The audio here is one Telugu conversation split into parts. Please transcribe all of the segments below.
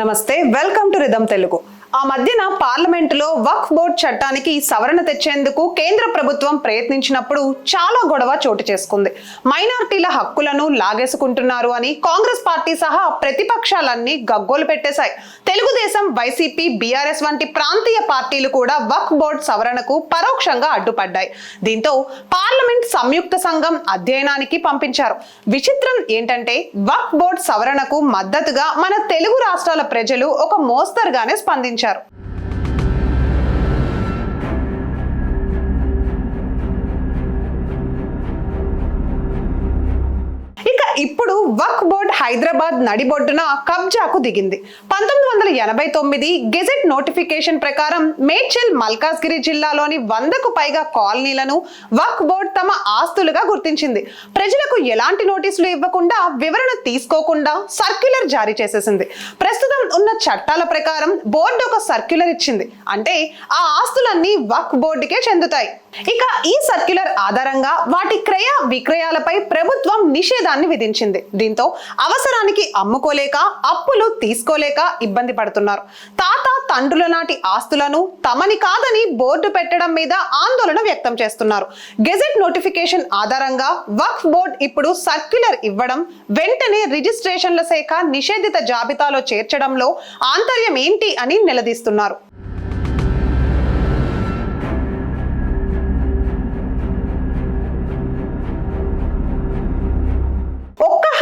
నమస్తే, వెల్కమ్ టు రిధమ్ తెలుగు. ఆ మధ్యన పార్లమెంటులో వక్ఫ్ బోర్డ్ చట్టానికి సవరణ తెచ్చేందుకు కేంద్ర ప్రభుత్వం ప్రయత్నించినప్పుడు చాలా గొడవ చోటు చేసుకుంది. మైనారిటీల హక్కులను లాగేసుకుంటున్నారు అని కాంగ్రెస్ పార్టీ సహా ప్రతిపక్షాలన్నీ గగ్గోలు పెట్టేశాయి. తెలుగుదేశం, వైసీపీ, బీఆర్ఎస్ వంటి ప్రాంతీయ పార్టీలు కూడా వక్ఫ్ బోర్డ్ సవరణకు పరోక్షంగా అడ్డుపడ్డాయి. దీంతో పార్లమెంట్ సంయుక్త సంఘం అధ్యయనానికి పంపించారు. విచిత్రం ఏంటంటే వక్ఫ్ బోర్డ్ సవరణకు మద్దతుగా మన తెలుగు రాష్ట్రాల ప్రజలు ఒక మోస్తరుగానే స్పందించారు. ఇప్పుడు వక్ఫ్ బోర్డ్ హైదరాబాద్ నడిబొడ్డున కబ్జాకు దిగింది. 1989 గెజెట్ నోటిఫికేషన్ ప్రకారం మేడ్చల్, మల్కాజ్గిరి జిల్లాలోని 100కు పైగా కాలనీలను వక్ఫ్ బోర్డ్ తమ ఆస్తులుగా గుర్తించింది. ప్రజలకు ఎలాంటి నోటీసులు ఇవ్వకుండా, వివరణ తీసుకోకుండా సర్క్యులర్ జారీ చేసేసింది. ప్రస్తుతం ఉన్న చట్టాల ప్రకారం బోర్డు ఒక సర్క్యులర్ ఇచ్చింది అంటే ఆ ఆస్తులన్నీ వక్ఫ్ బోర్డుకే చెందుతాయి. ఇక ఈ సర్క్యులర్ ఆధారంగా వాటి క్రయ విక్రయాలపై ప్రభుత్వం నిషేధాన్ని విధించింది. దీంతో అవసరానికి అమ్ముకోలేక, అప్పులు తీసుకోలేక ఇబ్బంది పడుతున్నారు. తాత తండ్రుల నాటి ఆస్తులను తమని కాదని బోర్డు పెట్టడం మీద ఆందోళన వ్యక్తం చేస్తున్నారు. గెజెట్ నోటిఫికేషన్ ఆధారంగా వక్ఫ్ బోర్డ్ ఇప్పుడు సర్క్యులర్ ఇవ్వడం, వెంటనే రిజిస్ట్రేషన్ల శాఖ నిషేధిత జాబితాలో చేర్చడంలో ఆంతర్యం ఏంటి అని నిలదీస్తున్నారు.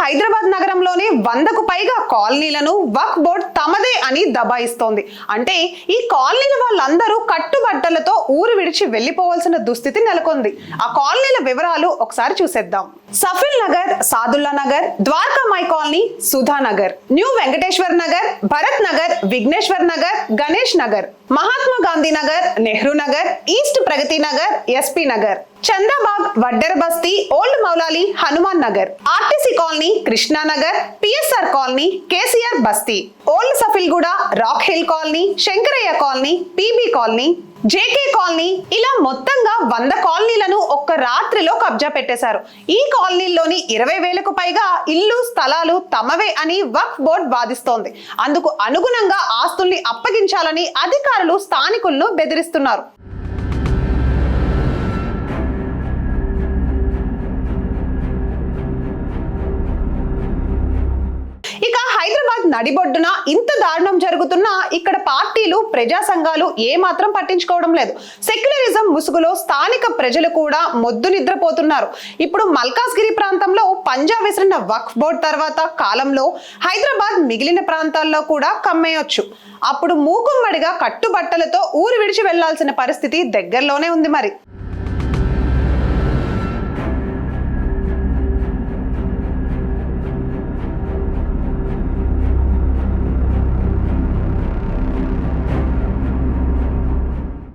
హైదరాబాద్ నగరంలోనే 100కు పైగా కాలనీలను వక్ఫ్ బోర్డ్ తమదే అని దబాయిస్తోంది. అంటే ఈ కాలనీల వాళ్ళందరూ కట్టుబట్టలతో ఊరు విడిచి వెళ్లిపోవాల్సిన దుస్థితి నెలకొంది. ఆ కాలనీల వివరాలు ఒకసారి చూసేద్దాం. Safil Nagar, Sadulla Nagar, Dwarakamayi colony, Sudha Nagar, new Venkateshwar Nagar, Bharat Nagar, Vigneshwar Nagar, Ganesh Nagar, Mahatma Gandhi Nagar, Nehru Nagar, east Pragathi Nagar, SP Nagar, Chandabagh, Vaddera Basti, old Moulali, Hanuman Nagar, RTC colony, Krishna Nagar, PSR colony, KCR Basti, old Safilguda, rock hill colony, Shankaraiah colony, PB colony, JK colony, ఇలా మొత్తంగా 100 కాలనీలను ఒక్క రాత్రిలో కబ్జా పెట్టేశారు. ఈ కాలనీల్లోని 20,000కు పైగా ఇల్లు, స్థలాలు తమవే అని వక్ఫ్ బోర్డ్ వాదిస్తోంది. అందుకు అనుగుణంగా ఆస్తుల్ని అప్పగించాలని అధికారులు స్థానికులను బెదిరిస్తున్నారు. ఇక హైదరాబాద్ నడిబొడ్డున ఇంత దారుణం జరుగుతున్నా ఇక్కడ పార్టీలు, ప్రజా సంఘాలు ఏమాత్రం పట్టించుకోవడం లేదు. సెక్యులరిజం ముసుగులో స్థానిక ప్రజలు కూడా మొద్దు నిద్రపోతున్నారు. ఇప్పుడు మల్కాజ్గిరి ప్రాంతంలో పంజా విసిరిన వక్ఫ్ బోర్డ్ తర్వాత కాలంలో హైదరాబాద్ మిగిలిన ప్రాంతాల్లో కూడా కమ్మేయొచ్చు. అప్పుడు మూకుమ్మడిగా కట్టుబట్టలతో ఊరు విడిచి వెళ్లాల్సిన పరిస్థితి దగ్గరలోనే ఉంది మరి.